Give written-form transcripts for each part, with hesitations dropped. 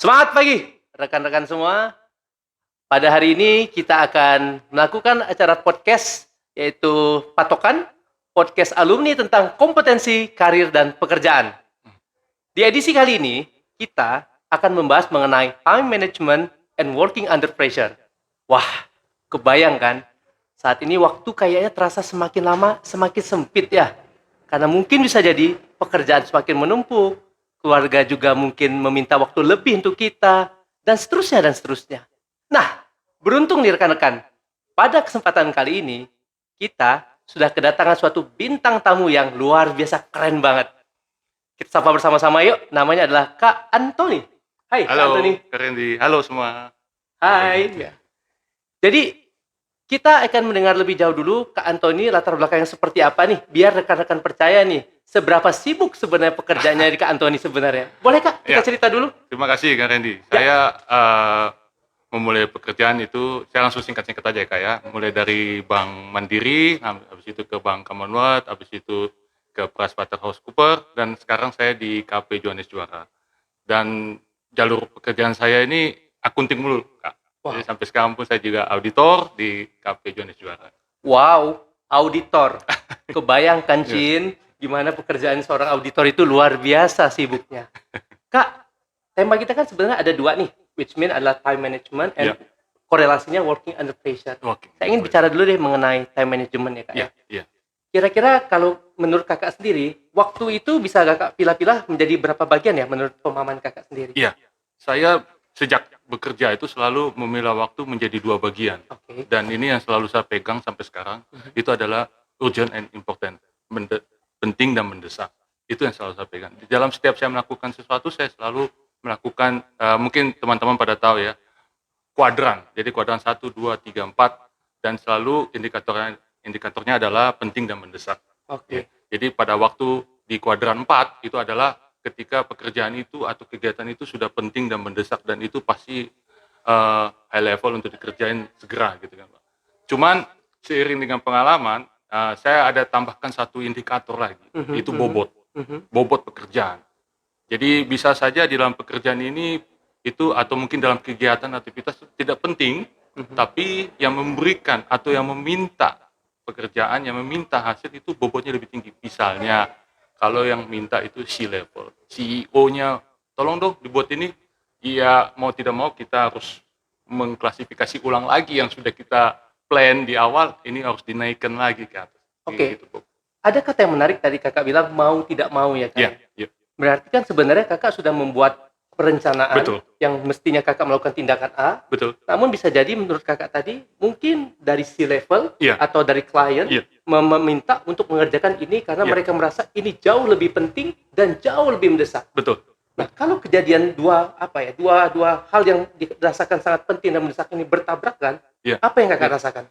Semangat pagi, rekan-rekan semua. Pada hari ini kita akan melakukan acara podcast, yaitu Patokan, podcast alumni tentang kompetensi, karir, dan pekerjaan. Di edisi kali ini, kita akan membahas mengenai time management and working under pressure. Wah, kebayang kan? Saat ini waktu kayaknya terasa semakin lama semakin sempit ya. Karena mungkin bisa jadi pekerjaan semakin menumpuk, keluarga juga mungkin meminta waktu lebih untuk kita, dan seterusnya dan seterusnya. Nah, beruntung nih rekan-rekan. Pada kesempatan kali ini, kita sudah kedatangan suatu bintang tamu yang luar biasa keren banget. Kita sapa bersama-sama yuk. Namanya adalah Kak Antoni. Hai, Kak Halo, Antoni. Kak Randy. Halo semua. Hai. Ya. Jadi, kita akan mendengar lebih jauh dulu Kak Antoni latar belakangnya seperti apa nih, biar rekan-rekan percaya nih, seberapa sibuk sebenarnya pekerjaannya di Kak Antoni sebenarnya. Boleh Kak, kita Ya. cerita dulu? Terima kasih, Kak Randy. Ya. Saya memulai pekerjaan itu, saya langsung singkat-singkat aja ya, Kak ya. Mulai dari Bank Mandiri, habis itu ke Bank Commonwealth, habis itu ke PricewaterhouseCoopers, dan sekarang saya di KP Johannes Juara. Dan jalur pekerjaan saya ini akunting mulu, Kak. Wow. Jadi sampai sekarang pun saya juga auditor di KP Johannes Juara. Wow, auditor. Kebayangkan, Cin, gimana pekerjaan seorang auditor itu luar biasa sibuknya. Kak, tema kita kan sebenarnya ada dua nih, which mean adalah time management and korelasinya working under pressure. Saya ingin bicara dulu deh mengenai time management ya Kak ya. Kira-kira kalau menurut Kakak sendiri, waktu itu bisa Kakak pilah-pilah menjadi berapa bagian ya menurut pemahaman Kakak sendiri? Iya, saya sejak bekerja itu selalu memilah waktu menjadi dua bagian. Oke. Dan ini yang selalu saya pegang sampai sekarang, itu adalah urgent and important, penting dan mendesak. Itu yang selalu saya pegang. Di dalam setiap saya melakukan sesuatu, saya selalu melakukan, mungkin teman-teman pada tahu ya, kuadran. Jadi kuadran 1, 2, 3, 4, dan selalu indikatornya adalah penting dan mendesak. Oke. Jadi pada waktu di kuadran 4 itu adalah ketika pekerjaan itu atau kegiatan itu sudah penting dan mendesak, dan itu pasti high level untuk dikerjain segera gitu kan Pak. Cuman seiring dengan pengalaman, saya ada tambahkan satu indikator lagi, itu bobot. Bobot pekerjaan. Jadi bisa saja di dalam pekerjaan ini itu atau mungkin dalam kegiatan aktivitas tidak penting, tapi yang memberikan atau yang meminta pekerjaan, yang meminta hasil itu bobotnya lebih tinggi. Misalnya kalau yang minta itu C-level, CEO-nya tolong dong dibuat ini, ya mau tidak mau kita harus mengklasifikasi ulang lagi yang sudah kita plan di awal, ini harus dinaikkan lagi ke atas. Oke. Gitu, Ada kata yang menarik tadi Kakak bilang mau tidak mau ya Kak? Iya. Berarti kan sebenarnya Kakak sudah membuat perencanaan. Betul. Yang mestinya Kakak melakukan tindakan A. Betul. Namun bisa jadi menurut Kakak tadi mungkin dari C-level atau dari klien meminta untuk mengerjakan ini karena mereka merasa ini jauh lebih penting dan jauh lebih mendesak. Betul. Nah, kalau kejadian dua hal yang dirasakan sangat penting dan mendesak ini bertabrakan, apa yang Kakak rasakan?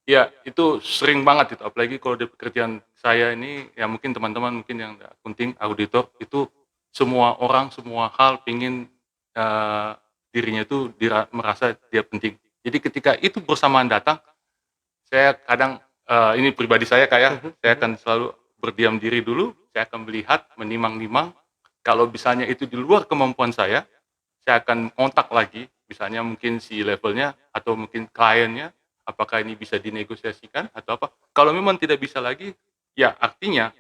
Ya, itu sering banget itu, apalagi kalau di pekerjaan saya ini, ya mungkin teman-teman mungkin yang akunting, auditor, itu semua orang, semua hal pingin dirinya itu merasa dia penting. Jadi ketika itu bersamaan datang, saya kadang, ini pribadi saya kayak, saya akan selalu berdiam diri dulu, saya akan melihat, menimang-nimang, kalau misalnya itu di luar kemampuan saya akan kontak lagi, misalnya mungkin si levelnya atau mungkin kliennya, apakah ini bisa dinegosiasikan atau apa. Kalau memang tidak bisa lagi, ya artinya,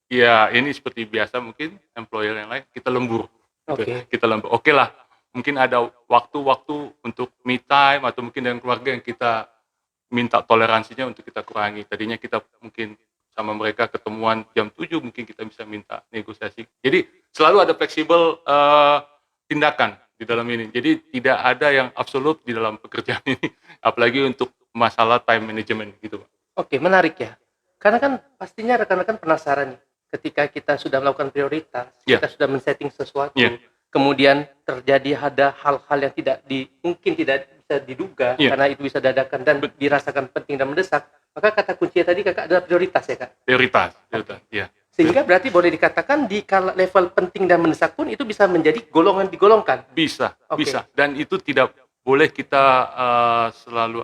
ya ini seperti biasa mungkin employer yang lain, kita lembur. Kita lembur. Oke lah, mungkin ada waktu-waktu untuk me time atau mungkin dengan keluarga yang kita minta toleransinya untuk kita kurangi. Tadinya kita mungkin sama mereka ketemuan jam 7, mungkin kita bisa minta negosiasi. Jadi selalu ada fleksibel tindakan di dalam ini. Jadi tidak ada yang absolut di dalam pekerjaan ini, apalagi untuk masalah time management gitu, Pak. Oke, menarik ya. Karena kan pastinya rekan-rekan penasaran nih, ketika kita sudah melakukan prioritas, kita sudah men-setting sesuatu, kemudian terjadi ada hal-hal yang mungkin tidak bisa diduga karena itu bisa dadakan dan dirasakan penting dan mendesak, maka kata kuncinya tadi Kakak adalah prioritas ya Kak? Prioritas, ya. Sehingga berarti boleh dikatakan di level penting dan mendesak pun itu bisa menjadi digolongkan. Bisa. Dan itu tidak boleh kita selalu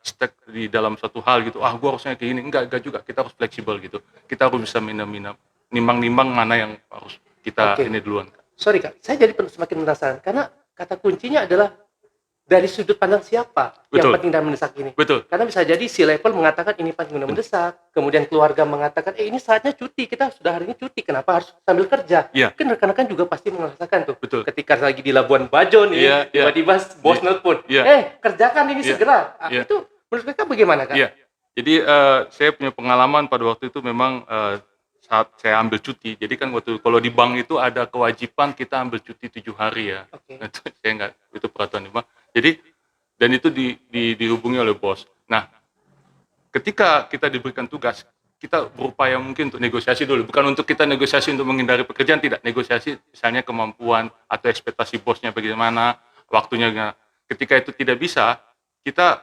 stuck di dalam satu hal gitu. Gua harusnya kayak gini. Enggak juga. Kita harus fleksibel gitu. Kita harus bisa nimbang-nimbang mana yang harus kita ini duluan. sorry Kak, saya jadi semakin penasaran karena kata kuncinya adalah dari sudut pandang siapa yang Betul. penting dan mendesak ini. Betul. Karena bisa jadi si level mengatakan ini penting dan mendesak, kemudian keluarga mengatakan ini saatnya cuti, kita sudah hari ini cuti, kenapa harus sambil kerja? Iya. Mungkin rekan-rekan juga pasti merasakan tuh. Betul. Ketika lagi di Labuan Bajo nih, Iya, iya. tiba-tiba bos Iya. nelpon, Iya. kerjakan ini Iya. segera. Iya. Itu menurut Kakak bagaimana Kak? Iya. Jadi saya punya pengalaman pada waktu itu memang saat saya ambil cuti. Jadi kan waktu kalau di bank itu ada kewajiban kita ambil cuti 7 hari ya. Oke. Nah, itu saya nggak, itu peraturan di bank. Jadi dan itu dihubungi oleh bos. Nah, ketika kita diberikan tugas, kita berupaya mungkin untuk negosiasi dulu. Bukan untuk kita negosiasi untuk menghindari pekerjaan, tidak. Negosiasi misalnya kemampuan atau ekspektasi bosnya bagaimana, waktunya. Ketika itu tidak bisa, kita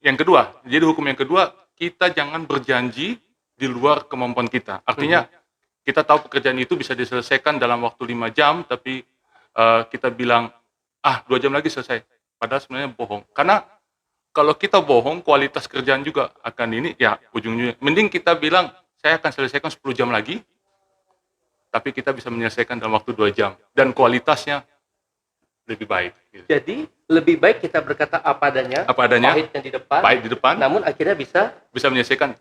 yang kedua, jadi hukum yang kedua, kita jangan berjanji di luar kemampuan kita. Artinya kita tahu pekerjaan itu bisa diselesaikan dalam waktu 5 jam, tapi kita bilang 2 jam lagi selesai. Padahal sebenarnya bohong. Karena kalau kita bohong, kualitas kerjaan juga akan ini, ya ujungnya. Mending kita bilang, saya akan selesaikan 10 jam lagi, tapi kita bisa menyelesaikan dalam waktu 2 jam. Dan kualitasnya lebih baik. Gitu. Jadi lebih baik kita berkata apa adanya, pahitnya di depan, pahit di depan, namun akhirnya bisa menyelesaikan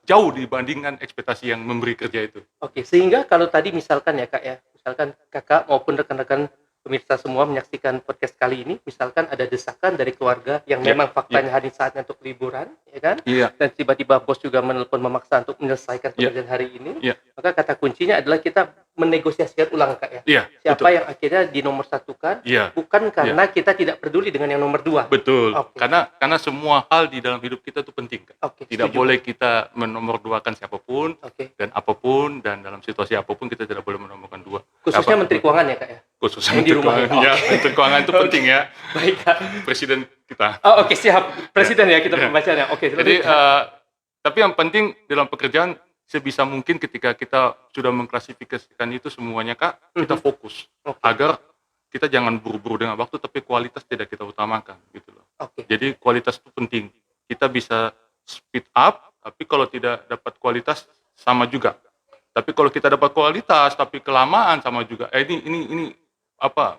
jauh dibandingkan ekspektasi yang memberi kerja itu. Oke, sehingga kalau tadi misalkan ya Kak ya, misalkan Kakak maupun rekan-rekan pemirsa semua menyaksikan podcast kali ini, misalkan ada desakan dari keluarga yang memang faktanya hari saatnya untuk liburan, ya kan? Iya. Dan tiba-tiba bos juga menelpon memaksa untuk menyelesaikan pekerjaan hari ini, maka kata kuncinya adalah kita menegosiasikan ulang Kak ya. Iya, Siapa betul. yang akhirnya dinomorsatukan, Iya. bukan karena kita tidak peduli dengan yang nomor 2. Betul. Oke. Karena semua hal di dalam hidup kita itu penting. Oke, Tidak setuju. boleh kita menomorduakan siapapun Oke. dan apapun, dan dalam situasi apapun kita tidak boleh menomorkan dua. Khususnya Menteri Keuangan ya Kak ya. Khususnya yang di Menteri rumah ya. Keuangan. Ya, Menteri Keuangan itu penting ya. Baik Kak. Presiden kita. Oh, oke, siap. Presiden ya kita Ya. pembacanya. Oke, Jadi lanjut. tapi yang penting dalam pekerjaan sebisa mungkin ketika kita sudah mengklasifikasikan itu semuanya Kak, kita fokus Oke. agar kita jangan buru-buru dengan waktu, tapi kualitas tidak kita utamakan gitu loh. Oke. Jadi kualitas itu penting. Kita bisa speed up, tapi kalau tidak dapat kualitas sama juga. Tapi kalau kita dapat kualitas tapi kelamaan sama juga. Ini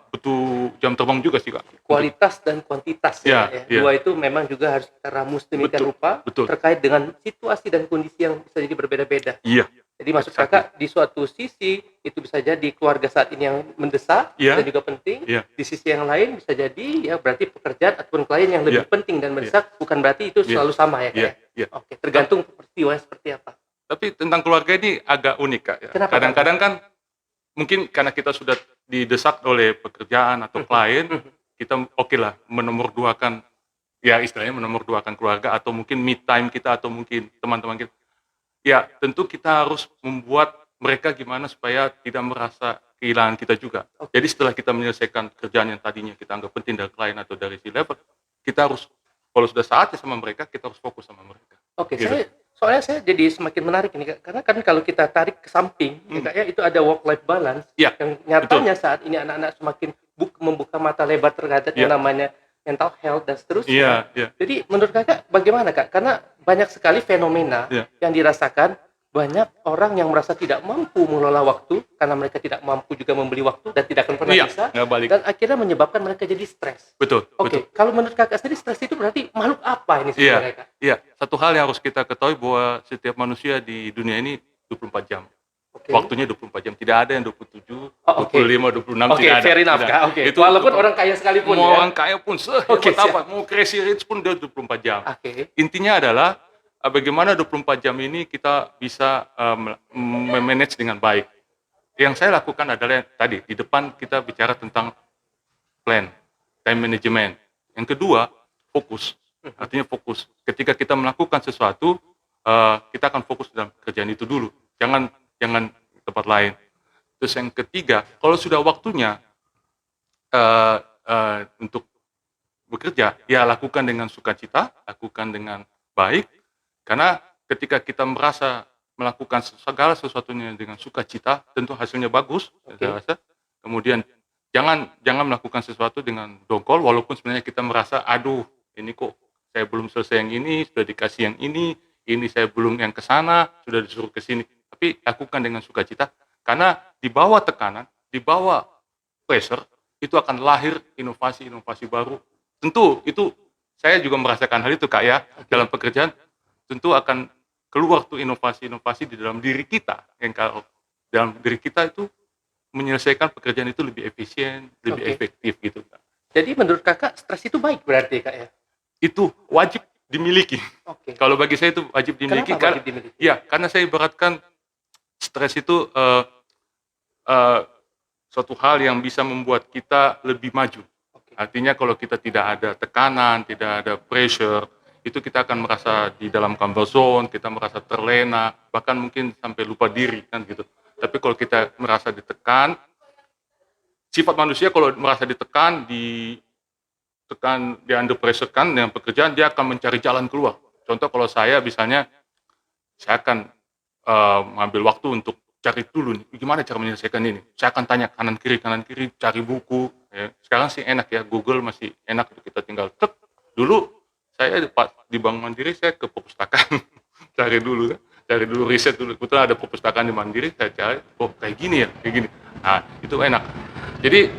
butuh jam terbang juga sih Kak. Kualitas dan kuantitas ya. Ya. Dua itu memang juga harus kita ramus demikian rupa betul. terkait dengan situasi dan kondisi yang bisa jadi berbeda-beda. Iya. Jadi maksud Kakak di suatu sisi itu bisa jadi keluarga saat ini yang mendesak dan juga penting. Iya. Di sisi yang lain bisa jadi ya berarti pekerjaan ataupun klien yang lebih penting dan mendesak bukan berarti itu selalu sama ya Kak. Iya. Oke, tergantung peristiwanya seperti apa. Tapi tentang keluarga ini agak unik Kak ya. Kenapa, Kadang-kadang kan mungkin karena kita sudah didesak oleh pekerjaan atau klien, kita lah menomorduakan, ya istilahnya menomorduakan keluarga, atau mungkin me time kita, atau mungkin teman-teman kita. Ya tentu kita harus membuat mereka gimana supaya tidak merasa kehilangan kita juga. Jadi setelah kita menyelesaikan kerjaan yang tadinya kita anggap penting dari klien atau dari si level, kita harus, kalau sudah saatnya sama mereka, kita harus fokus sama mereka. Oke, Gitu. soalnya saya jadi semakin menarik ini Kak. Karena kan kalau kita tarik ke samping, ya Kak ya, itu ada work life balance Iya, yang nyatanya saat ini anak-anak semakin membuka mata lebar terhadap yang namanya mental health dan seterusnya. Iya. Jadi menurut Kakak bagaimana Kak? Karena banyak sekali fenomena yang dirasakan banyak orang yang merasa tidak mampu mengelola waktu karena mereka tidak mampu juga membeli waktu dan tidak akan pernah bisa, nggak balik. dan akhirnya menyebabkan mereka jadi stres. Betul. Oke, kalau menurut Kakak sendiri stres itu berarti makhluk apa ini sebenarnya Kak? Iya, satu hal yang harus kita ketahui bahwa setiap manusia di dunia ini 24 jam. Oke. Waktunya 24 jam. Tidak ada yang 27, oke. 25, 26, Oke, tidak ada. fair enough Tidak. Kak. Oke. Itu Walaupun orang kaya sekalipun mau ya. orang kaya pun Oke, siap. apa, mau crazy rich pun dia 24 jam. Oke. Intinya adalah bagaimana 24 jam ini kita bisa memanage dengan baik. Yang saya lakukan adalah tadi di depan kita bicara tentang plan, time management. Yang kedua, fokus. Artinya fokus. Ketika kita melakukan sesuatu, kita akan fokus dalam kerjaan itu dulu. Jangan tempat lain. Terus yang ketiga, kalau sudah waktunya untuk bekerja, ya lakukan dengan sukacita, lakukan dengan baik. Karena ketika kita merasa melakukan segala sesuatunya dengan sukacita, tentu hasilnya bagus. Saya rasa. Kemudian jangan melakukan sesuatu dengan dongkol, walaupun sebenarnya kita merasa, aduh, ini kok saya belum selesai yang ini, sudah dikasih yang ini saya belum yang ke sana, sudah disuruh ke sini. Tapi lakukan dengan sukacita, Karena di bawah tekanan, di bawah pressure, itu akan lahir inovasi-inovasi baru. Tentu itu saya juga merasakan hal itu Kak ya, dalam pekerjaan tentu akan keluar tuh inovasi-inovasi di dalam diri kita, yang kalau dalam diri kita itu menyelesaikan pekerjaan itu lebih efisien, lebih Oke. efektif gitu Kak. Jadi menurut Kakak stres itu baik berarti Kak ya? Itu wajib dimiliki. Oke. Kalau bagi saya itu wajib dimiliki Kenapa wajib dimiliki? ya karena saya ibaratkan stres itu eh, suatu hal yang bisa membuat kita lebih maju. Oke. Artinya kalau kita tidak ada tekanan, tidak ada pressure, itu kita akan merasa di dalam comfort zone, kita merasa terlena, bahkan mungkin sampai lupa diri kan gitu. Tapi kalau kita merasa ditekan, sifat manusia kalau merasa ditekan, di under pressure kan dengan pekerjaan, dia akan mencari jalan keluar. Contoh kalau saya misalnya, saya akan mengambil waktu untuk cari dulu nih, gimana cara menyelesaikan ini. Saya akan tanya kanan kiri, cari buku. Ya. Sekarang sih enak ya, Google masih enak, kita tinggal tek. Dulu saya di Bank Mandiri, saya ke perpustakaan, cari dulu riset dulu. Kebetulan ada perpustakaan di Mandiri, saya cari, oh kayak gini ya, kayak gini. Nah, itu enak. Jadi,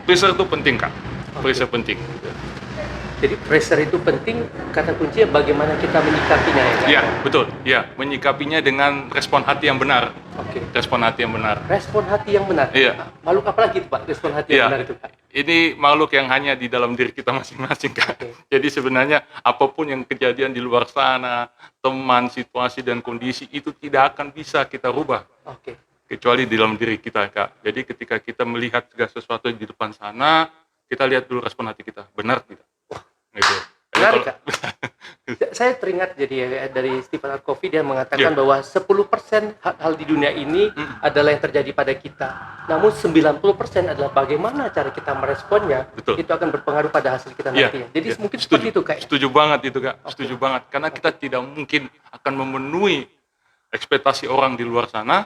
pressure itu penting Kak, pressure penting. Jadi pressure itu penting, kata kuncinya bagaimana kita menyikapinya ya Kak? Iya, betul. Iya, menyikapinya dengan respon hati yang benar. Oke. Respon hati yang benar. Respon hati yang benar. Iya. Makhluk apa lagi itu Pak, respon hati yang Iya. benar itu Pak? Ini makhluk yang hanya di dalam diri kita masing-masing Kak. Oke. Jadi sebenarnya apapun yang kejadian di luar sana, teman, situasi dan kondisi itu tidak akan bisa kita rubah Oke. kecuali di dalam diri kita Kak. Jadi ketika kita melihat segala sesuatu di depan sana, kita lihat dulu respon hati kita, benar tidak? Gitu. Menarik Kak. Saya teringat jadi ya, dari Stephen R. Covey, dia mengatakan Iya. bahwa 10% hal di dunia ini adalah yang terjadi pada kita. Namun 90% adalah bagaimana cara kita meresponnya. Betul. Itu akan berpengaruh pada hasil kita Iya, nantinya. Jadi iya. mungkin Setuju. seperti itu Kak ya? Setuju banget itu Kak, Oke. setuju banget. Karena kita tidak mungkin akan memenuhi ekspektasi orang di luar sana,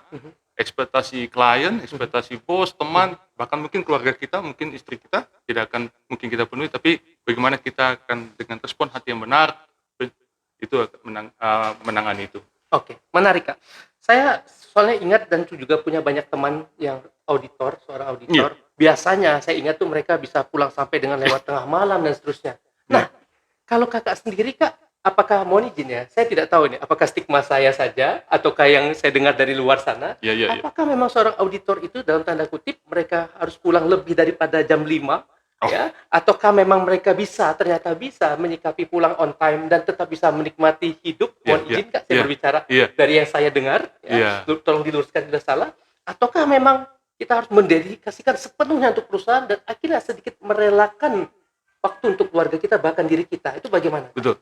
ekspektasi klien, ekspektasi bos, teman, bahkan mungkin keluarga kita, mungkin istri kita, tidak akan mungkin kita penuhi, tapi bagaimana kita akan dengan respon hati yang benar, itu akan menangani itu. Oke, menarik Kak. Saya soalnya ingat dan juga punya banyak teman yang auditor, seorang auditor. Biasanya saya ingat tuh mereka bisa pulang sampai dengan lewat tengah malam dan seterusnya. Nah, kalau Kakak sendiri Kak, apakah mohon izin ya, saya tidak tahu ini, apakah stigma saya saja ataukah yang saya dengar dari luar sana? Iya, iya, iya. Apakah memang seorang auditor itu dalam tanda kutip mereka harus pulang lebih daripada jam 5? Oh. Ya, ataukah memang mereka ternyata bisa menyikapi pulang on time dan tetap bisa menikmati hidup? Mohon Iya, izin Kak, saya iya, berbicara iya. dari yang saya dengar, Iya. ya, tolong diluruskan bila salah. Ataukah memang kita harus mendedikasikan sepenuhnya untuk perusahaan dan akhirnya sedikit merelakan waktu untuk keluarga kita, bahkan diri kita? Itu bagaimana? Betul.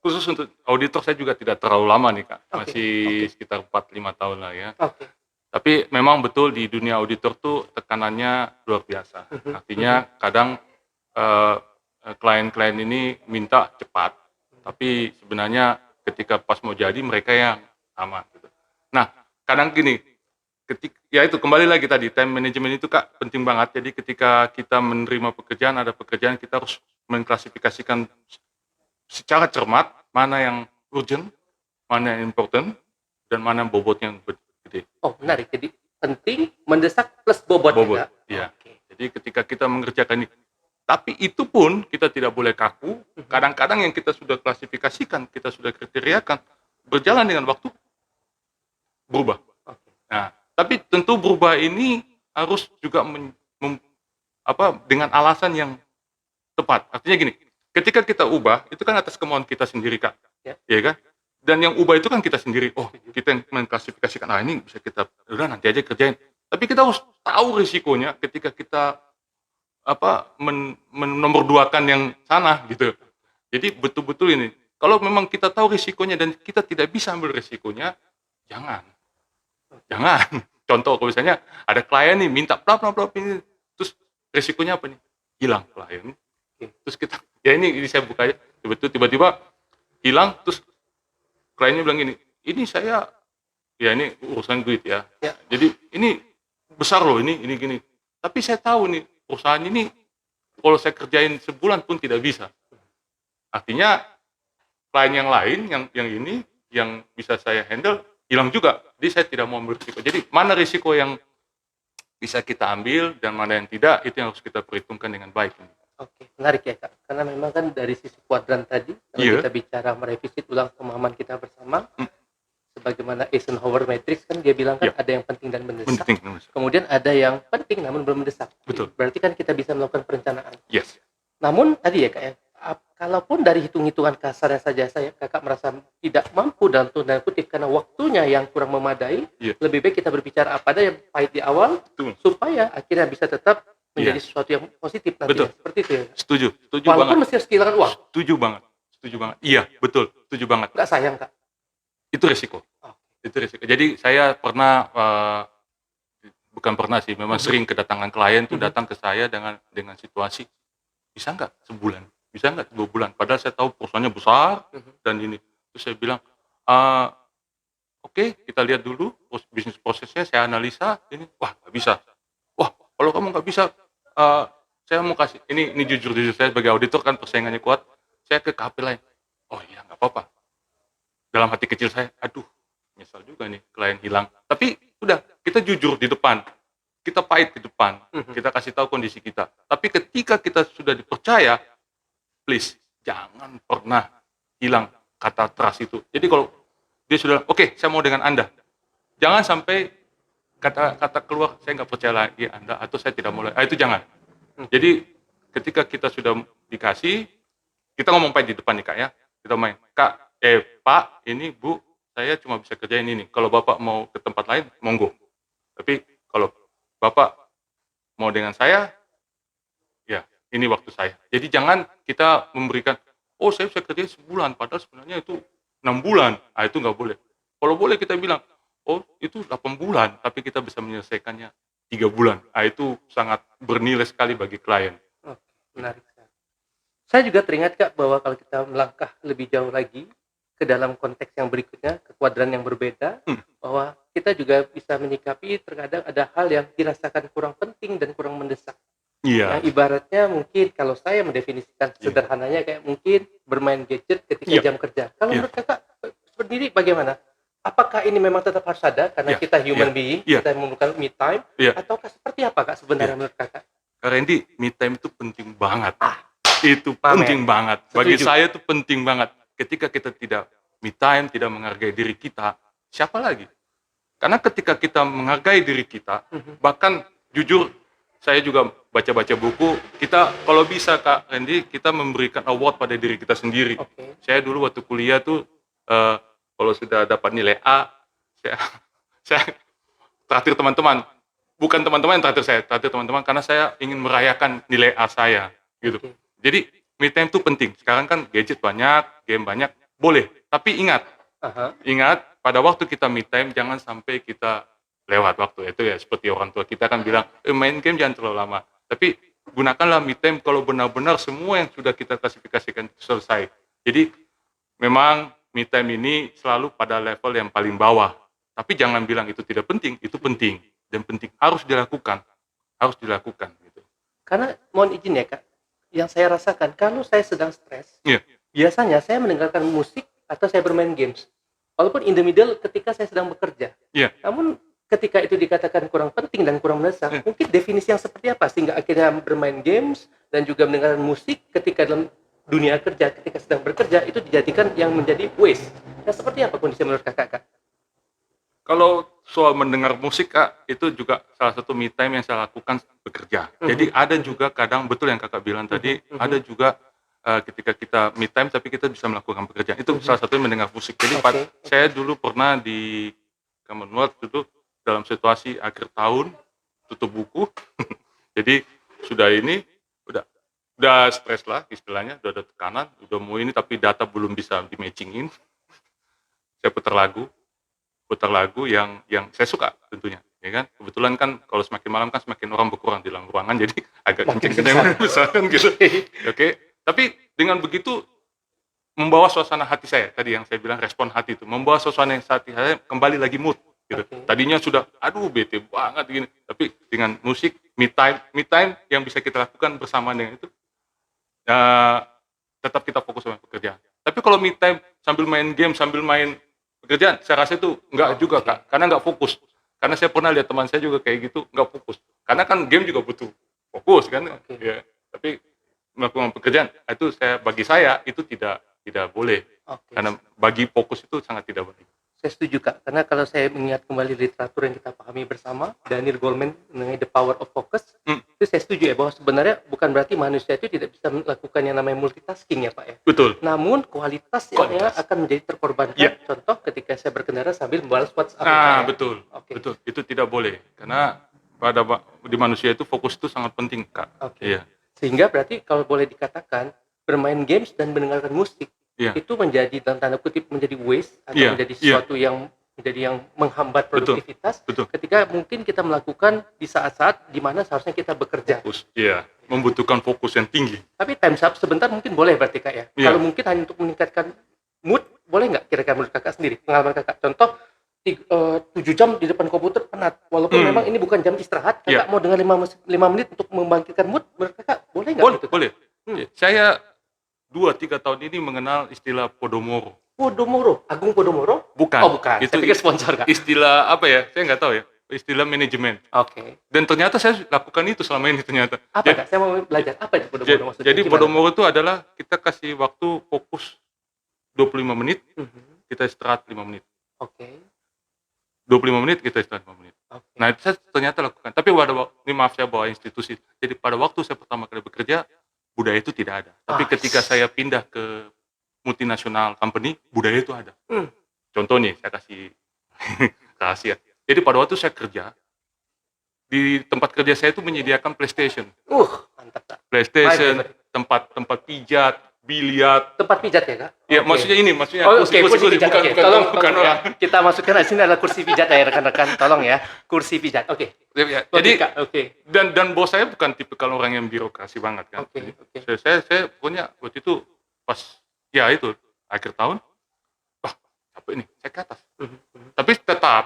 Khusus untuk auditor saya juga tidak terlalu lama nih Kak, Oke, masih oke. sekitar 4-5 tahun lah ya. Oke. Tapi memang betul di dunia auditor tuh tekanannya luar biasa. Artinya kadang klien-klien ini minta cepat, tapi sebenarnya ketika pas mau jadi mereka yang lama. Gitu. Nah, kadang gini, ya itu kembali lagi tadi time management itu Kak penting banget. Jadi ketika kita menerima pekerjaan, ada pekerjaan kita harus mengklasifikasikan secara cermat mana yang urgent, mana yang important, dan mana yang bobotnya yang gede. Oh, menarik. Jadi penting, mendesak plus bobot. Bobot, ya, Kak? iya. Oke. Jadi ketika kita mengerjakan ini, tapi itu pun kita tidak boleh kaku. Kadang-kadang yang kita sudah klasifikasikan, kita sudah kriteriakan, berjalan dengan waktu berubah. Oke. Nah, tapi tentu berubah ini harus juga dengan alasan yang tepat. Artinya gini, ketika kita ubah, itu kan atas kemauan kita sendiri Kak, ya kan? Dan yang ubah itu kan kita sendiri. Oh, kita yang mengklasifikasikan, ini bisa kita, udah nanti aja kerjain. Tapi kita harus tahu risikonya ketika kita menomorduakan yang sana gitu. Jadi betul-betul ini, kalau memang kita tahu risikonya dan kita tidak bisa ambil risikonya, jangan. Contoh kalau misalnya ada klien nih minta bla ini, terus risikonya apa nih? Hilang klien. Terus kita, ya ini saya buka aja, tiba-tiba hilang, terus kliennya bilang gini, ini saya, ya ini urusan duit ya. Jadi ini besar loh, ini gini. Tapi saya tahu nih, perusahaan ini kalau saya kerjain sebulan pun tidak bisa. Artinya klien yang lain, yang ini, yang bisa saya handle, hilang juga. Jadi saya tidak mau ambil risiko. Jadi mana risiko yang bisa kita ambil dan mana yang tidak, itu yang harus kita perhitungkan dengan baik. Oke, menarik ya Kak. Karena memang kan dari sisi kuadran tadi, kalau Iya. kita bicara merevisi ulang pemahaman kita bersama, Hmm. sebagaimana Eisenhower Matrix kan dia bilang kan Iya. ada yang penting dan mendesak. Penting. Kemudian ada yang penting namun belum mendesak. Betul. Berarti kan kita bisa melakukan perencanaan. Yes. Namun tadi ya Kak ya, kalaupun dari hitung-hitungan kasarnya saja Kakak merasa tidak mampu dalam tanda kutip karena waktunya yang kurang memadai, Iya. lebih baik kita berbicara apa ada yang pahit di awal Betul. supaya akhirnya bisa tetap menjadi Iya. sesuatu yang positif nanti. Betul. Seperti itu ya. Setuju Walaupun banget. mesti harus kehilangan uang, Setuju banget. Iya, betul. Setuju banget. nggak sayang Kak. Itu risiko. Oh. Itu risiko. Jadi saya pernah bukan pernah sih, memang sering kedatangan klien tuh datang ke saya dengan situasi, bisa nggak sebulan, bisa nggak 2 bulan, padahal saya tahu perusahaannya besar dan ini. Terus saya bilang, oke, kita lihat dulu bisnis prosesnya, saya analisa ini, wah nggak bisa. Wah, kalau kamu nggak bisa, saya mau kasih ini jujur saya sebagai auditor kan persaingannya kuat, saya ke KP lain. Oh iya, nggak apa-apa. Dalam hati kecil saya, aduh, nyesal juga nih klien hilang. Tapi udah, kita jujur di depan, kita pahit di depan, kita kasih tahu kondisi kita. Tapi ketika kita sudah dipercaya, please jangan pernah hilang kata trust itu. Jadi kalau dia sudah, oke, saya mau dengan Anda, jangan sampai kata keluar, saya nggak percaya lagi Anda, atau saya tidak mau lagi. Itu jangan. Jadi ketika kita sudah dikasih, kita ngomong pahit di depan nih Kak ya, kita main, Kak, Pak, ini Bu, saya cuma bisa kerjain ini. Kalau Bapak mau ke tempat lain, monggo. Tapi kalau Bapak mau dengan saya, ya ini waktu saya. Jadi jangan kita memberikan, oh saya bisa kerjain sebulan, padahal sebenarnya itu 6 bulan. Itu nggak boleh. Kalau boleh kita bilang, oh itu 8 bulan, tapi kita bisa menyelesaikannya 3 bulan. Itu sangat bernilai sekali bagi klien. Oke, menarik sekali. Saya juga teringat Kak bahwa kalau kita melangkah lebih jauh lagi ke dalam konteks yang berikutnya, ke kuadran yang berbeda, bahwa kita juga bisa menyikapi terkadang ada hal yang dirasakan kurang penting dan kurang mendesak. Iya. Yang ibaratnya mungkin kalau saya mendefinisikan sederhananya kayak mungkin bermain gadget ketika jam kerja. Kalau menurut Kakak sendiri bagaimana? Apakah ini memang tetap harus ada karena kita human being, kita memerlukan me time, ataukah seperti apa Kak sebenarnya menurut Kakak? Kak Randy, me time itu penting banget. Itu penting banget. Bagi saya itu penting banget. Ketika kita tidak me time, tidak menghargai diri kita, siapa lagi? Karena ketika kita menghargai diri kita, bahkan jujur, saya juga baca-baca buku, kita kalau bisa Kak Randy, kita memberikan award pada diri kita sendiri. Saya dulu waktu kuliah tuh, kalau sudah dapat nilai A, saya traktir teman-teman. Bukan teman-teman yang traktir teman-teman, karena saya ingin merayakan nilai A saya. Gitu. Jadi, me time itu penting. Sekarang kan gadget banyak, game banyak, boleh. Tapi ingat, pada waktu kita me time, jangan sampai kita lewat waktu. Itu ya seperti orang tua kita kan bilang, main game jangan terlalu lama. Tapi gunakanlah me time kalau benar-benar semua yang sudah kita klasifikasikan selesai. Jadi memang me time ini selalu pada level yang paling bawah. Tapi jangan bilang itu tidak penting, itu penting. Dan penting, harus dilakukan. Gitu. Karena mohon izin ya Kak, yang saya rasakan, kalau saya sedang stres, biasanya saya mendengarkan musik atau saya bermain games. Walaupun in the middle ketika saya sedang bekerja. Namun ketika itu dikatakan kurang penting dan kurang mendesak, mungkin definisi yang seperti apa sehingga akhirnya bermain games dan juga mendengarkan musik ketika dalam dunia kerja, ketika sedang bekerja itu dijadikan yang menjadi waste. Nah, seperti apa kondisi menurut Kakak? Kalau soal mendengar musik Kak, itu juga salah satu me time yang saya lakukan bekerja. Jadi ada juga kadang, betul yang Kakak bilang tadi, ada juga ketika kita me time tapi kita bisa melakukan pekerjaan. Itu salah satunya mendengar musik. Jadi saya dulu pernah di Commonwealth itu dalam situasi akhir tahun, tutup buku. Jadi sudah ini, udah stres lah istilahnya, udah ada tekanan, udah mau ini tapi data belum bisa di-matchingin. Saya putar lagu yang saya suka tentunya, ya kan. Kebetulan kan kalau semakin malam kan semakin orang berkurang di dalam ruangan, jadi agak kenceng-kenceng besar kan gitu. Oke. Tapi dengan begitu membawa suasana hati saya, tadi yang saya bilang respon hati itu, membawa suasana yang hati saya kembali lagi mood gitu. Tadinya sudah aduh bete banget gini, tapi dengan musik me time yang bisa kita lakukan bersama dengan itu, tetap kita fokus sama pekerjaan. Tapi kalau me time sambil main game, sambil main pekerjaan saya rasa itu enggak juga Oke. Kak, karena enggak fokus. Karena saya pernah lihat teman saya juga kayak gitu, enggak fokus. Karena kan game juga butuh fokus kan, Oke. ya. Tapi melakukan pekerjaan itu bagi saya itu tidak boleh. Oke. Karena bagi fokus itu sangat tidak baik. Saya setuju Kak, karena kalau saya mengingat kembali literatur yang kita pahami bersama, Daniel Goleman mengenai The Power of Focus, itu saya setuju ya bahwa sebenarnya bukan berarti manusia itu tidak bisa melakukan yang namanya multitasking ya Pak ya. Betul. Namun kualitas yang akan menjadi terkorbankan. Ya. Contoh ketika saya berkendara sambil membalas WhatsApp. Nah, ya, Pak, ya. betul. Oke. Betul. Itu tidak boleh. Karena di manusia itu fokus itu sangat penting, Kak. Oke. Iya. Sehingga berarti kalau boleh dikatakan bermain games dan mendengarkan musik Iya. itu menjadi dalam tanda kutip menjadi waste atau Iya, menjadi iya. sesuatu yang menghambat Betul, produktivitas betul. ketika mungkin kita melakukan di saat-saat di mana seharusnya kita bekerja. Fokus. Iya. Membutuhkan fokus yang tinggi. Tapi time up sebentar mungkin boleh berarti Kak ya. Iya. Kalau mungkin hanya untuk meningkatkan mood, boleh nggak kira-kira menurut Kakak sendiri? Pengalaman Kakak. Contoh 7 jam di depan komputer penat. Walaupun memang ini bukan jam istirahat, Kakak Iya. mau dengar 5 menit untuk membangkitkan mood, menurut Kakak boleh nggak Boleh, gitu? Kak? boleh. Saya 2-3 tahun ini mengenal istilah Podomoro. Podomoro, Agung Podomoro? Bukan. Oh bukan, Itu saya pikir sponsor Kak. istilah apa ya? Saya nggak tahu ya. Istilah manajemen. Oke. Dan ternyata saya lakukan itu selama ini ternyata. Apa Kak? Saya mau belajar. Apa itu Podomoro maksudnya? Jadi Gimana? Podomoro itu adalah kita kasih waktu fokus 25 menit, Mhm. kita istirahat 5 menit. Oke. 25 menit, kita istirahat 5 menit. Oke. Nah, itu saya ternyata lakukan. Tapi ini maaf saya bawa institusi. Jadi pada waktu saya pertama kali bekerja, budaya itu tidak ada. Tapi ketika saya pindah ke multinasional company, budaya itu ada. Contoh nih, saya kasih rahasia. Jadi pada waktu saya kerja, di tempat kerja saya itu menyediakan PlayStation. Mantap Kak. PlayStation, Baik. tempat pijat, biliar. Tempat pijat ya Kak? Ya, Oke. maksudnya Oh, oke, kursi pijat. Oke, tolong bukan ya. orang. Kita masukkan di sini adalah kursi pijat ya rekan-rekan. Tolong ya, kursi pijat. Oke. Ya, Jadi jadi Kak, oke. dan bos saya bukan tipikal orang yang birokrasi banget kan. Oke, Jadi, oke. Saya punya waktu itu pas ya itu akhir tahun, wah capek nih, saya ke atas. Tapi tetap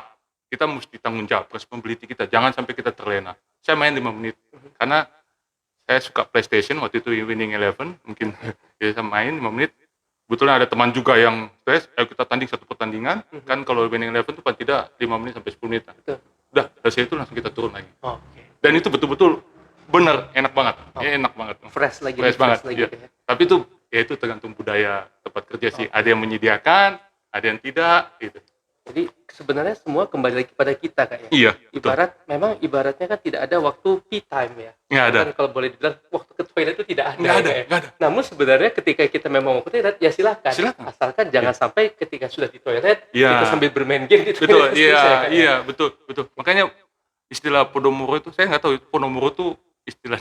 kita mesti tanggung jawab responsibility kita. Jangan sampai kita terlena. Saya main 5 menit karena saya suka PlayStation waktu itu Winning Eleven mungkin ya saya main 5 menit. Kebetulan ada teman juga yang stres, ayo kita tanding satu pertandingan. Kan kalau Winning Eleven itu paling tidak 5 menit sampai 10 menit. Betul. Udah, dari situ langsung kita turun lagi. Oke. Dan itu betul-betul benar enak banget. Enak banget. Fresh lagi. Fresh banget. lagi. Iya. Gitu ya. Tapi itu ya itu tergantung budaya tempat kerja sih. Ada yang menyediakan, ada yang tidak gitu. Jadi sebenarnya semua kembali lagi pada kita Kak ya. Iya, betul. Ibaratnya kan tidak ada waktu tea time ya. Nggak ada. Kan kalau boleh dibilang waktu ke toilet itu tidak ada. Nggak ada, ya. nggak ada. Namun sebenarnya ketika kita memang mau ke toilet ya silakan. Silakan. Asalkan jangan sampai ketika sudah di toilet Iya. kita sambil bermain game di toilet. Betul, Seterusnya, iya, Kak, ya. iya, betul. Makanya istilah Podomoro itu saya nggak tahu Podomoro itu istilah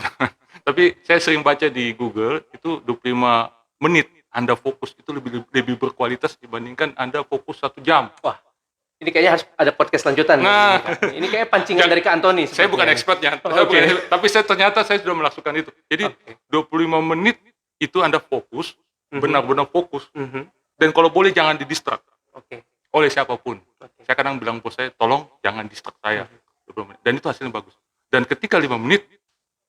tapi saya sering baca di Google itu 25 menit Anda fokus itu lebih berkualitas dibandingkan Anda fokus 1 jam. Wah, ini kayaknya harus ada podcast lanjutan. Nah. Ini kayaknya pancingan dari Kak Antoni. Saya bukan sepertinya. expertnya, Oke. tapi ternyata saya sudah melakukan itu. Jadi Oke. 25 menit itu Anda fokus, benar-benar fokus. Mhm. Dan kalau boleh jangan didistract Oke. oleh siapapun. Oke. Saya kadang bilang bos saya, tolong jangan distract saya. 20 menit. Dan itu hasilnya bagus. Dan ketika 5 menit,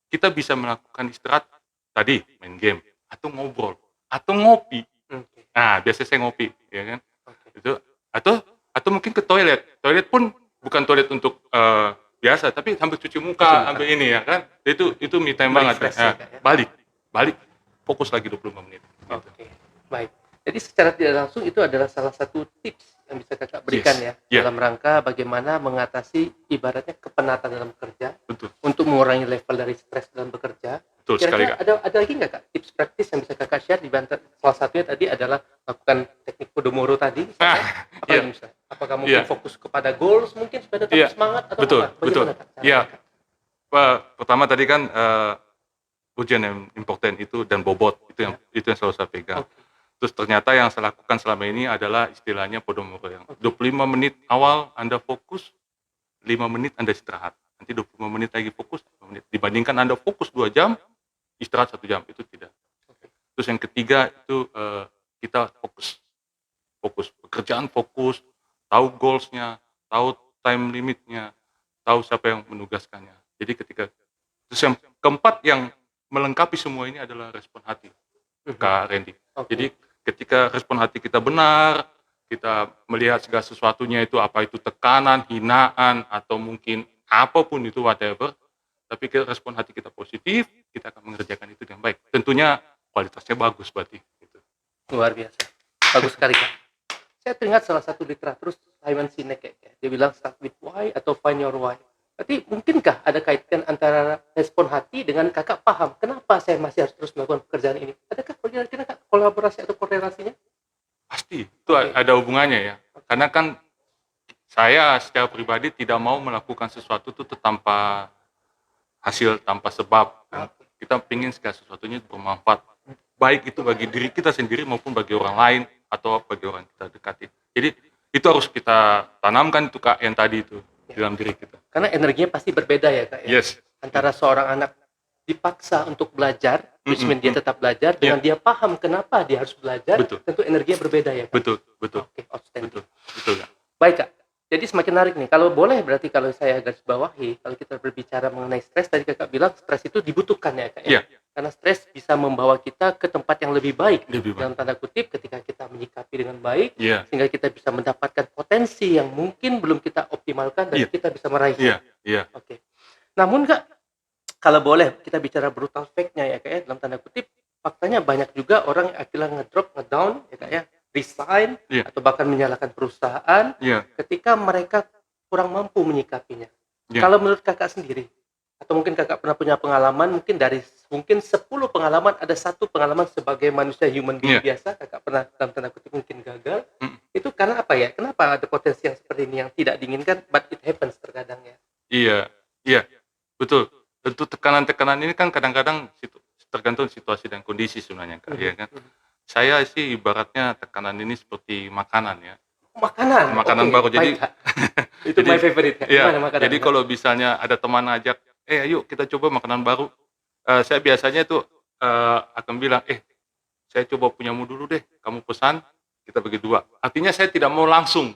kita bisa melakukan istirahat tadi, main game, atau ngobrol, atau ngopi. Oke. Nah, biasanya saya ngopi, ya kan? Oke. Itu atau mungkin ke toilet. Toilet pun bukan toilet untuk biasa, tapi sambil cuci muka, sambil ini ya kan. Itu me time banget. Refresh Ya. ya, Kak, ya. Balik. Fokus lagi 25 menit. Gitu. Oke. Baik. Jadi secara tidak langsung itu adalah salah satu tips yang bisa Kakak berikan Yes. ya Yeah. dalam rangka bagaimana mengatasi ibaratnya kepenatan dalam bekerja Betul. untuk mengurangi level dari stres dalam bekerja. Betul sekali, Kira-kira Kak. ada lagi nggak Kak tips praktis yang bisa Kakak share di banten? Salah satunya tadi adalah lakukan teknik Podomoro tadi. Misalnya. Apa iya. lagi misalnya? Apakah mungkin Iya. fokus kepada goals mungkin supaya tetap Iya. semangat atau Betul, apa? betul. Bagaimana, Kak, caranya, Iya. Kak? Pertama tadi kan ujian yang important itu dan bobot itu yang selalu saya pegang. Oke. Terus ternyata yang saya lakukan selama ini adalah istilahnya Podomoro yang 25 menit awal Anda fokus, 5 menit Anda istirahat. Nanti 25 menit lagi fokus, 5 menit. Dibandingkan Anda fokus 2 jam, istirahat 1 jam, itu tidak. Terus yang ketiga itu kita fokus. Pekerjaan fokus, tahu goals-nya, tahu time limitnya, tahu siapa yang menugaskannya. Jadi terus yang keempat yang melengkapi semua ini adalah respon hati, Kak Randy. Oke. Jadi ketika respon hati kita benar, kita melihat segala sesuatunya itu, apa itu tekanan, hinaan, atau mungkin apapun itu, whatever, tapi respon hati kita positif, kita akan mengerjakan itu dengan baik. Tentunya kualitasnya bagus berarti. Gitu. Luar biasa. Bagus sekali, Kak. Saya teringat salah satu literatur Simon Sinek, ya. Dia bilang start with why atau find your why. Berarti mungkinkah ada kaitan antara respon hati dengan Kakak paham kenapa saya masih harus terus melakukan pekerjaan ini? Adakah kira-kira Kak kolaborasi atau korelasinya? Pasti, itu ada hubungannya ya. Karena kan saya secara pribadi tidak mau melakukan sesuatu itu tanpa hasil, tanpa sebab. Kan. Kita ingin segala sesuatunya bermanfaat. Baik itu bagi diri kita sendiri maupun bagi orang lain atau bagi orang kita dekati. Jadi itu harus kita tanamkan itu Kak yang tadi itu dalam diri kita. Karena energinya pasti berbeda ya Kak ya. Yes. Antara seorang anak dipaksa untuk belajar, which means dia tetap belajar, dengan dia paham kenapa dia harus belajar, Betul. tentu energinya berbeda ya Kak. Betul. Oke, outstanding. Betul Kak. Baik Kak, jadi semakin menarik nih. Kalau boleh berarti kalau saya garis bawahi, kalau kita berbicara mengenai stres, tadi Kakak bilang stres itu dibutuhkan ya Kak ya. Iya. Karena stres bisa membawa kita ke tempat yang lebih baik. Lebih baik. Dalam tanda kutip ketika kita menyikapi dengan baik, Iya. sehingga kita bisa mendapatkan potensi yang mungkin belum kita optimalkan dan kita bisa meraihnya. Iya. Oke. Namun Kak, kalau boleh kita bicara brutal fact-nya ya Kak ya, dalam tanda kutip, faktanya banyak juga orang yang akhirnya ngedrop, ngedown ya Kak ya, resign, atau bahkan menyalahkan perusahaan ketika mereka kurang mampu menyikapinya. Kalau menurut Kakak sendiri, atau mungkin Kakak pernah punya pengalaman, mungkin dari 10 pengalaman, ada satu pengalaman sebagai manusia human being biasa, Kakak pernah dalam tanda kutip mungkin gagal, itu karena apa ya? Kenapa ada potensi yang seperti ini yang tidak diinginkan, but it happens terkadang ya? Iya, betul. Tentu tekanan-tekanan ini kan kadang-kadang tergantung situasi dan kondisi sebenarnya Kak, ya kan. Saya sih ibaratnya tekanan ini seperti makanan ya. Makanan baru. Jadi itu my favorite. Iya, jadi kalau misalnya ada teman ajak, ayo kita coba makanan baru. Saya biasanya tuh akan bilang, saya coba punyamu dulu deh, kamu pesan, kita bagi dua. Artinya saya tidak mau langsung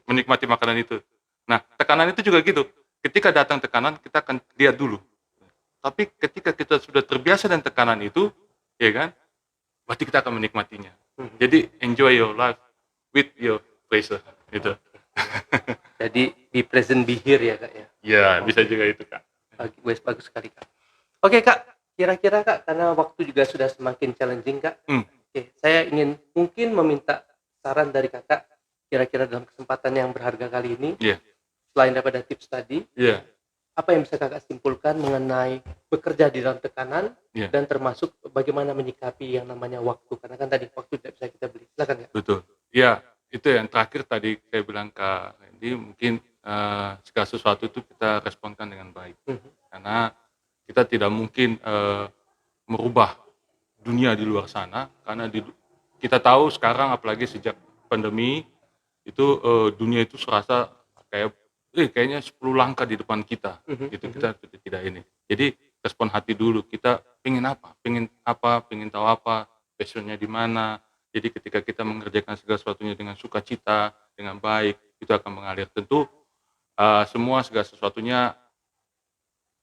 menikmati makanan itu. Nah, tekanan itu juga gitu. Ketika datang tekanan, kita akan lihat dulu. Tapi ketika kita sudah terbiasa dengan tekanan itu, ya kan, berarti kita akan menikmatinya. Jadi enjoy your life with your pleasure, gitu. Jadi be present, be here ya Kak ya. Ya, bisa juga itu Kak. Bagus sekali Kak. Oke Kak, kira-kira Kak, karena waktu juga sudah semakin challenging Kak. Oke, saya ingin mungkin meminta saran dari Kakak, kira-kira dalam kesempatan yang berharga kali ini, selain daripada tips tadi, apa yang bisa Kakak simpulkan mengenai bekerja di dalam tekanan dan termasuk bagaimana menyikapi yang namanya waktu, karena kan tadi waktu tidak bisa kita beli. Silakan Kak. Betul. Ya, itu yang terakhir tadi saya bilang Kak Randy, mungkin segala sesuatu itu kita responkan dengan baik. Karena kita tidak mungkin merubah dunia di luar sana, karena kita tahu sekarang apalagi sejak pandemi itu dunia itu serasa kayak kayaknya 10 langkah di depan kita. Gitu, kita tidak ini. Jadi respon hati dulu, kita pengen tahu apa, passionnya di mana. Jadi ketika kita mengerjakan segala sesuatunya dengan sukacita, dengan baik, itu akan mengalir. Tentu segala sesuatunya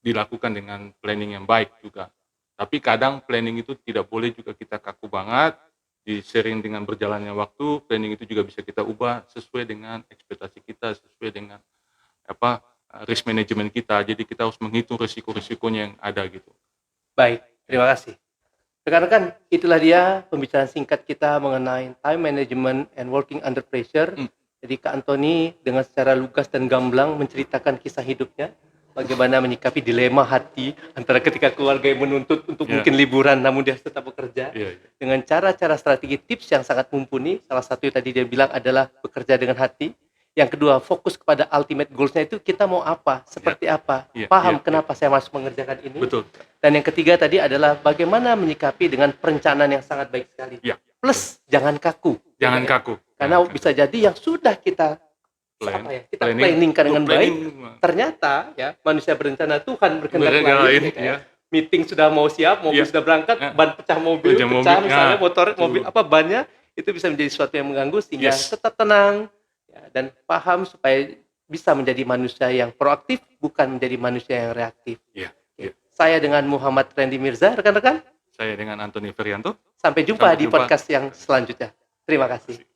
dilakukan dengan planning yang baik juga. Tapi kadang planning itu tidak boleh juga kita kaku banget, disering dengan berjalannya waktu, planning itu juga bisa kita ubah sesuai dengan ekspektasi kita, sesuai dengan risk management kita. Jadi kita harus menghitung risiko-risikonya yang ada gitu. Baik, terima kasih. Rekan-rekan, itulah dia pembicaraan singkat kita mengenai time management and working under pressure. Jadi Kak Antoni dengan secara lugas dan gamblang menceritakan kisah hidupnya, bagaimana menyikapi dilema hati antara ketika keluarga yang menuntut untuk mungkin liburan namun dia tetap bekerja, dengan cara-cara strategi tips yang sangat mumpuni. Salah satu yang tadi dia bilang adalah bekerja dengan hati. Yang kedua, fokus kepada ultimate goals-nya itu kita mau apa, seperti apa, paham kenapa saya masuk mengerjakan ini. Betul. Dan yang ketiga tadi adalah bagaimana menyikapi dengan perencanaan yang sangat baik sekali. Plus, jangan kaku. Jangan kaku. Karena bisa jadi yang sudah kita planningkan dengan baik, ternyata manusia berencana, Tuhan berkehendak lain. Meeting sudah mau siap, mobil sudah berangkat, ban pecah mobil, misalnya motor, mobil bannya, itu bisa menjadi sesuatu yang mengganggu, sehingga tetap tenang dan paham supaya bisa menjadi manusia yang proaktif, bukan menjadi manusia yang reaktif. Saya dengan Muhammad Randy Mirza, rekan-rekan. Saya dengan Antoni Ferianto. Sampai jumpa di podcast yang selanjutnya. Terima kasih.